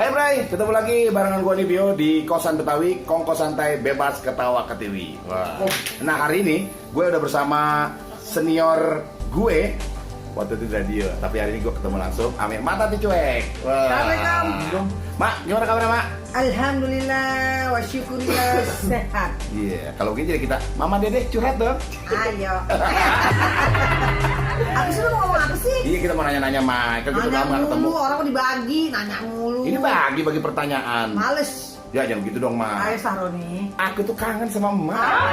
Hai Bray, ketemu lagi barengan gue nih Bio di Kosan Betawi, Kongko Santai Bebas Ketawa Ketiwi. Wah. Nah hari ini gue udah bersama senior gue waktu itu di radio, tapi hari ini gue ketemu langsung Ame Mata Ticuek. Assalamualaikum. Mak, gimana kabarnya Mak? Alhamdulillah wa syukurillah sehat. Iya, kalau begini jadi kita Mama Dede curhat dong. Ayo. Apa sih lu mau ngomong apa sih? Iya, kita mau nanya-nanya Mak, kan kita udah lama gak ketemu. Orang mau dibagi, nanya mulu. Ini bagi pertanyaan. Males. Ya jangan gitu dong Mak. Ayo Sahroni. Aku tuh kangen sama Mak.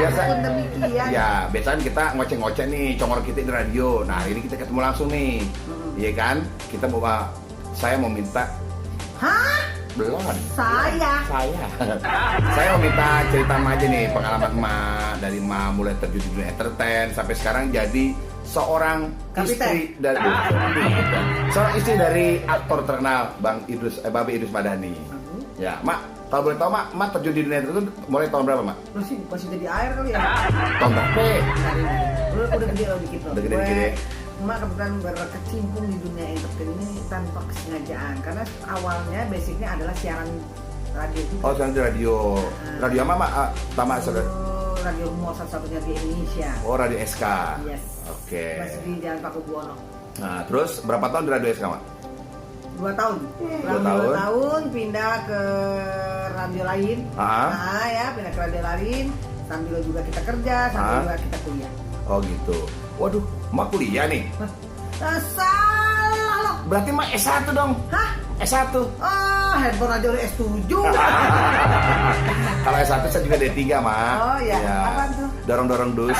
Biasa. Pun demikian. Ya, biasanya kita ngoceh-ngoceh nih, congor kita di radio. Nah, ini kita ketemu langsung nih. Iya kan? Saya mau minta. Hah? Belum. Saya. Saya mau minta cerita Mak aja nih, pengalaman Mak dari Mak mulai terjun di dunia entertain sampai sekarang jadi seorang istri dari aktor terkenal Babe Idrus Madani. Ya, Mak, kalau boleh tahu Mak terjun di dunia entertain mulai tahun berapa Mak? Lu sih masih jadi air kali ya? Tahun berapa? Udah gede loh dikit loh. Udah gede. Emak kebetulan berkecimpung di dunia entertain ini tanpa kesengajaan karena awalnya basicnya adalah siaran radio juga. Oh, siaran radio. Radio apa Mak? Radio Rumor satu-satunya di Indonesia. Oh, Radio SK. Yes. Oke. Masih di Jalan Pakubuwono. Nah, terus berapa tahun di Radio SK Mak? 2 tahun. 2 tahun pindah ke radio lain. Nah, ya pindah ke radio lain sambil juga kita kerja, sambil juga kita kuliah. Oh gitu. Waduh, Mak kuliah nih. Salah loh. Berarti Mak S1 dong. Hah? S1. Oh, handphone aja udah S7. Kalau S1 saya juga D3, Mak. Oh iya. Ya. Apaan tuh? Dorong-dorong dus.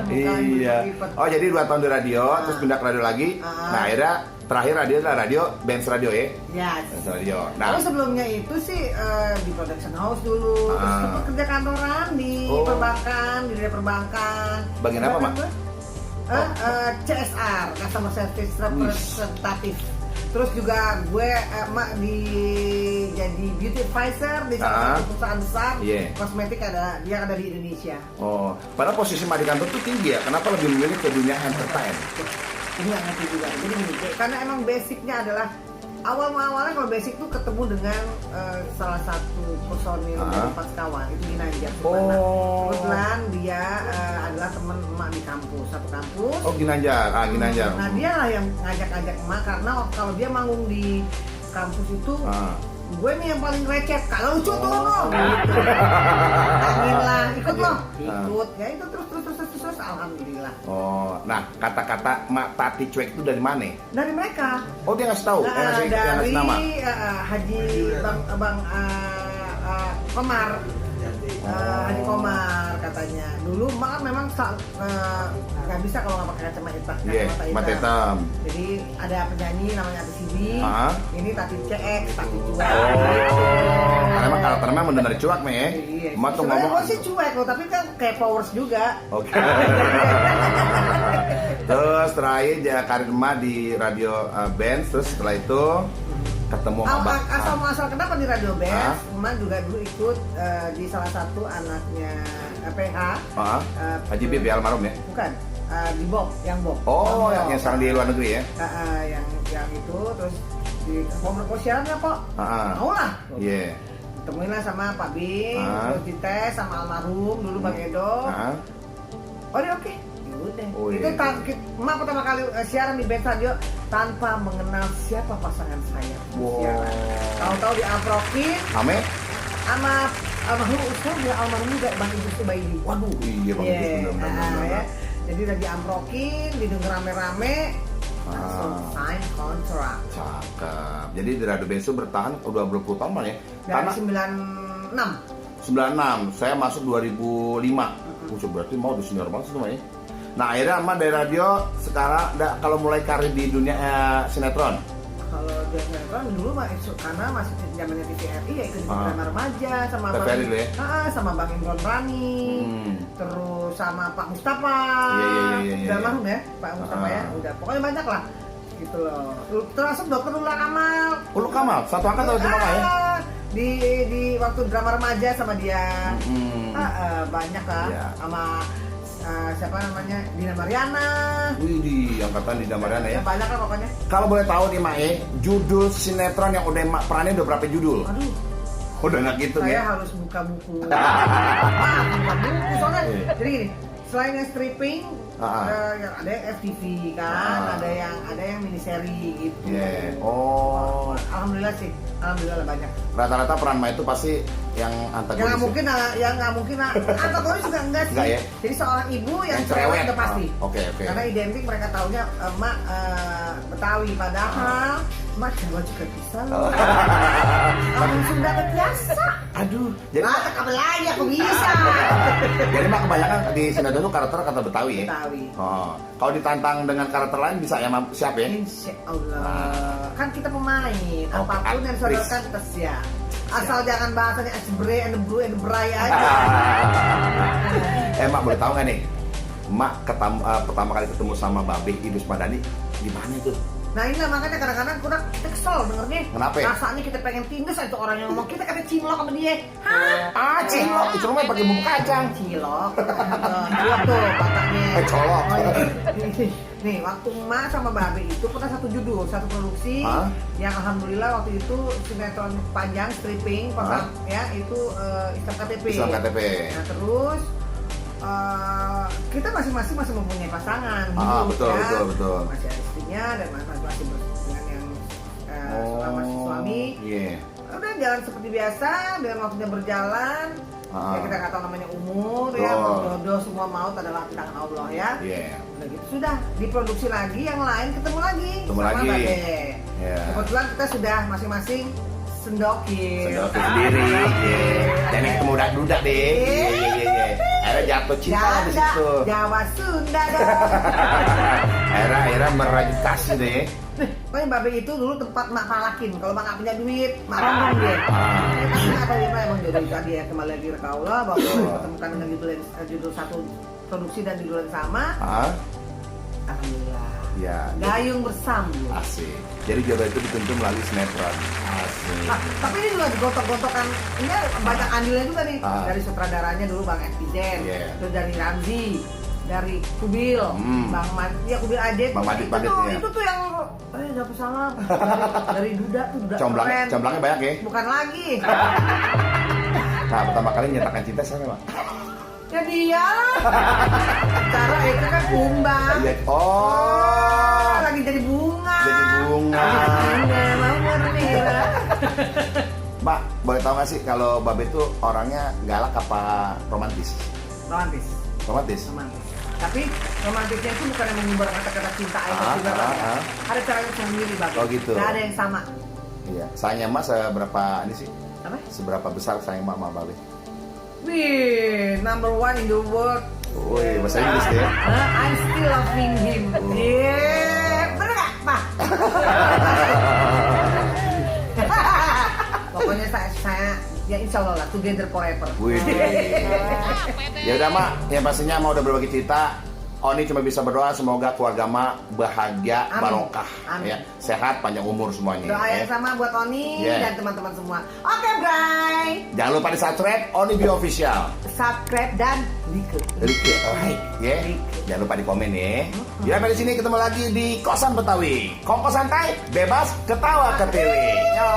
Iya. Oh, jadi 2 tahun di radio, terus pindah ke radio lagi. Nah, akhirnya terakhir radio adalah radio Benz Radio ya. Yes. Benz Radio. Nah, kalau sebelumnya itu sih di production house dulu, terus kerja kantoran di perbankan, di dunia perbankan. Bagian apa, Mak? CSR, Customer Service Representative. Terus juga gue jadi beauty advisor di salah satu perusahaan besar kosmetik dia ada di Indonesia. Oh, padahal posisi Mak di kantor tuh tinggi ya. Kenapa lebih memilih ke dunia entertain? Ini nggak ngerti juga. Jadi gini, karena emang basicnya adalah awalnya kalau basic tuh ketemu dengan salah satu personil dari Paskawan itu Ginanjar Subana. Kebetulan dia adalah teman emak di kampus, satu kampus. Oh Ginanjar, Ginanjar. Nah dia lah yang ngajak emak karena kalau dia manggung di kampus itu gue nih yang paling receh, kalau lucu tuh lo gitu. Angin lah, ikut lo, ikut ya itu terus alhamdulillah. Oh, nah kata-kata Mak Tati Cuek itu dari mana? Dari mereka. Oh dia ngasih tahu, dari nama. Haji Bang Komar. Haji Komar katanya. Dulu Mak memang nggak bisa kalau nggak pakai kacamata hitam. Jadi ada penyanyi namanya Ati Sibi. Ini Tati CX, Tati Cuek. Karena emang karakternya memang dari cuek nih ya. Mak tuh ngomong. Gue sih cuek loh, tapi kan kayak powers juga. Oke. Terus terakhir ya karir Mak di radio Benz, terus setelah itu ketemu asal kenapa di radio Benz? Emak juga dulu ikut di salah satu anaknya PH. Haji Bib ya almarhum ya? Bukan, di Bob, yang Bob. Oh, yang sekarang di luar negeri ya? Yang itu terus di mau siaran ya Pak? Mau lah. Iya. Temuin lah sama Pak Bing, terus dites sama almarhum dulu Bang Edo. Oh dia oke. Udah. Itu Emak pertama kali siaran di Benz Radio tanpa mengenal siapa pasangan saya. Tahu-tahu diamprokin sama almarhum Ustaz ya, almarhum juga Bang Idrus Baidi. Waduh, iya Bang Idrus benar. Ya. Jadi udah diamprokin, didengar rame-rame, langsung sign kontrak. Cakep. Jadi di Radio Benz itu bertahan udah 20 tahun malah ya? Dari 96. Saya masuk 2005. Berarti mau di senior banget semuanya. Nah akhirnya Emak dari radio sekarang kalau mulai karir di dunia sinetron. Kalau di sinetron dulu karena masih zamannya TVRI ya ikut drama remaja sama Bang Imron Rani, terus sama Pak Mustafa, udah almarhum ya Pak Mustafa ya, udah pokoknya banyak lah gitu loh. Termasuk Dokter Ula Kamal. Ula Kamal, satu angkat atau cuma ya? Di waktu drama remaja sama dia, banyak lah sama siapa namanya Dina Mariana. Wih, angkatan Dina Mariana ya. Banyak lah pokoknya. Kalau boleh tahu nih Mak, judul sinetron yang udah Mak perannya udah berapa judul? Aduh, Udah nggak gitu saya ya? harus buka buku. Buka buku soalnya. Jadi gini, selain yang stripping, yang ada yang FTV kan, ada yang miniseri gitu. Yeah. Oh. Alhamdulillah sih, alhamdulillah banyak. Rata-rata peran Mak itu pasti yang antagonis. Yang nggak mungkin, antagonis juga enggak sih. Enggak ya? Jadi seorang ibu yang cerewet udah pasti. Oke. Karena identik mereka taunya Mak Betawi, padahal Mak Jawa juga bisa loh. Kamu Sunda biasa. Aduh. Jadi kabel lagi aku bisa. Jadi Mak kebanyakan di sinetron itu karakter kata Betawi ya? Betawi. Oh. Kalau ditantang dengan karakter lain bisa ya siap ya? Insya Allah. Kan kita pemain, apapun yang disodorkan kita siap. Asal jangan bahasanya esbre and the blue and the bray aja. Mak boleh tahu nggak nih? Mak pertama kali ketemu sama Babe Idrus Madani gimana itu? Nah inilah makanya kadang-kadang kurang kesel dengernya. Kenapa ya? Rasanya kita pengen tindas itu orang yang ngomong kita kata cilok sama dia. Hah? Cilok, itu rumah pakai bumbu kacang. Cilok. Cilok tuh katanya. Colok. Nih waktu Mak sama Babe itu pernah satu judul, satu produksi yang alhamdulillah waktu itu sinetron panjang stripping, ya itu Islam KTP. Islam KTP. Nah terus kita masing-masing masih mempunyai pasangan, betul. masih ada istrinya dan masih dengan yang masih suami. Udah jalan seperti biasa, dengan waktunya berjalan. Ya kita nggak tahu namanya umur, ya jodoh semua maut adalah di tangan Allah ya. Udah gitu sudah diproduksi lagi, yang lain ketemu lagi. Kebetulan kita sudah masing-masing sendokin sendiri. Dan yang kemudak-mudak deh. Akhirnya jatuh cinta di situ. Jawa Sunda dong. Akhirnya merajut kasih deh. Pokoknya Babe itu dulu tempat Mak palakin. Kalau Mak nggak punya duit, Mak rombong dia. Tapi nggak tahu dia emang jodoh tadi ya kembali lagi ke Allah bahwa ditemukan dengan judul satu produksi dan judul yang sama. Alhamdulillah. Ya. Gayung bersambut. Asik. Jadi jodoh itu dituntun melalui sinetron. Asik. Nah, tapi ini juga digotok-gotokan. Ini banyak andilnya juga nih. Dari sutradaranya dulu Bang Epiden, terus dari Ramzi, dari Kubil, Bang Madit, Kubil Adet. Bang Madit ya. Itu tuh yang dapet salam dari Duda tuh Duda keren. Comblangnya banyak ya? Bukan lagi. Nah, pertama kali nyatakan cinta siapa, Pak? Ya dia. Cara itu kan kumbang. Lagi jadi bunga. Mau merah. Mbak, boleh tahu nggak sih kalau Babe itu orangnya galak apa romantis? Romantis. Tapi romantisnya itu bukan yang menyebar kata-kata cinta aja juga ya. Ada caranya sendiri Babe. Oh gitu. Nggak ada yang sama. Iya. Sayangnya Mas seberapa ini sih? Apa? Seberapa besar sayang Mak sama Babe? Wih, number 1 in the world. Wih, bahasa Inggris ya? I'm still loving him. Bener nggak, Pak? Pokoknya saya ya insya Allah lah together forever. Wih. Ya udah Mak, yang pastinya mau udah berbagi cerita. Oni cuma bisa berdoa semoga keluarga Mak bahagia, barokah, ya, sehat, panjang umur semuanya. Doa yang sama buat Oni dan teman-teman semua. Oke, Bray. Jangan lupa di subscribe Oni Bio Official. Subscribe dan like. Jangan lupa di komen ya. Ya, sampai di sini ketemu lagi di Kosan Betawi. Kongko santai, bebas ketawa ke TV. Yo.